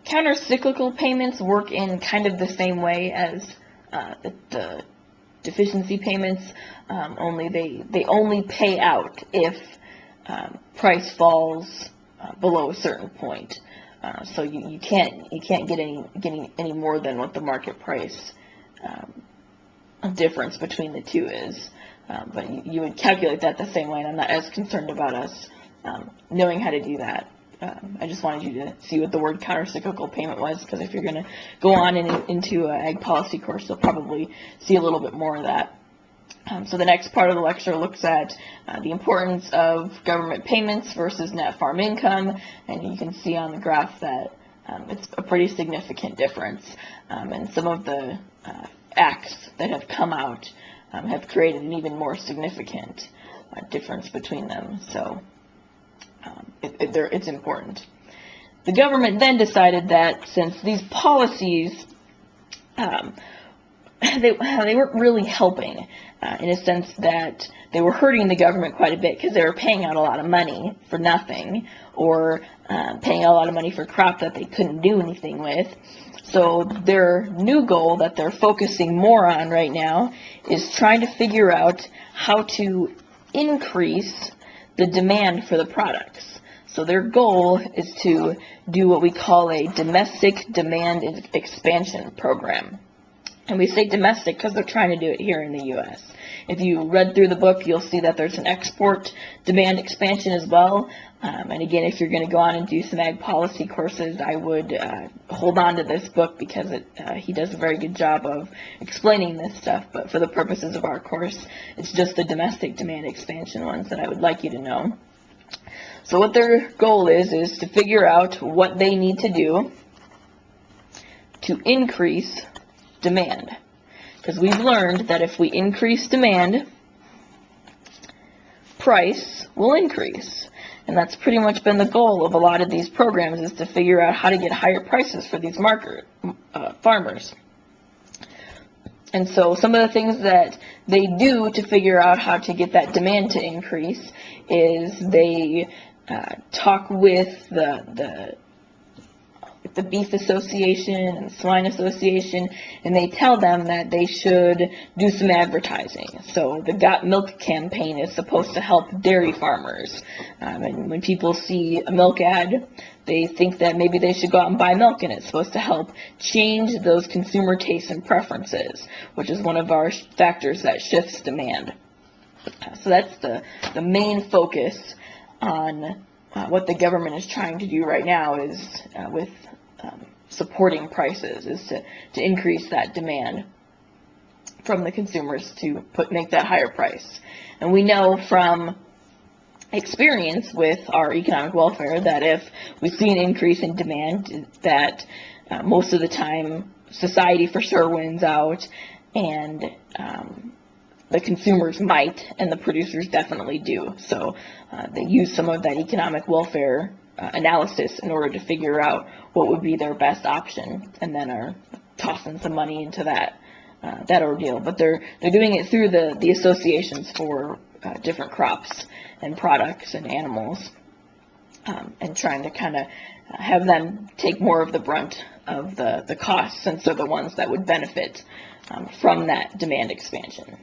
Counter-cyclical payments work in kind of the same way as the deficiency payments, only they only pay out if price falls below a certain point. So you can't get any more than what the market price difference between the two is. But you would calculate that the same way, and I'm not as concerned about us knowing how to do that. I just wanted you to see what the word countercyclical payment was, because if you're going to go on into an ag policy course, you'll probably see a little bit more of that. So the next part of the lecture looks at the importance of government payments versus net farm income, and you can see on the graph that it's a pretty significant difference, and some of the acts that have come out have created an even more significant difference between them. So it's important. The government then decided that since these policies they weren't really helping, in a sense that they were hurting the government quite a bit, because they were paying out a lot of money for nothing, or paying out a lot of money for crop that they couldn't do anything with. So their new goal that they're focusing more on right now is trying to figure out how to increase the demand for the products. So their goal is to do what we call a domestic demand expansion program. And we say domestic because they're trying to do it here in the U.S. If you read through the book, you'll see that there's an export demand expansion as well. And again, if you're going to go on and do some ag policy courses, I would hold on to this book, because he does a very good job of explaining this stuff. But for the purposes of our course, it's just the domestic demand expansion ones that I would like you to know. So what their goal is to figure out what they need to do to increase demand. Because we've learned that if we increase demand, price will increase. And that's pretty much been the goal of a lot of these programs, is to figure out how to get higher prices for these farmers. And so some of the things that they do to figure out how to get that demand to increase is they talk with the Beef Association and the Swine Association, and they tell them that they should do some advertising. So the Got Milk campaign is supposed to help dairy farmers. And when people see a milk ad, they think that maybe they should go out and buy milk, and it's supposed to help change those consumer tastes and preferences, which is one of our factors that shifts demand. So that's the main focus on what the government is trying to do right now, is with supporting prices, is to increase that demand from the consumers to make that higher price. And we know from experience with our economic welfare that if we see an increase in demand, that most of the time society for sure wins out, and the consumers might, and the producers definitely do. So they use some of that economic welfare analysis in order to figure out what would be their best option, and then are tossing some money into that ordeal. But they're doing it through the associations for different crops and products and animals, and trying to kind of have them take more of the brunt of the costs, since they're the ones that would benefit from that demand expansion.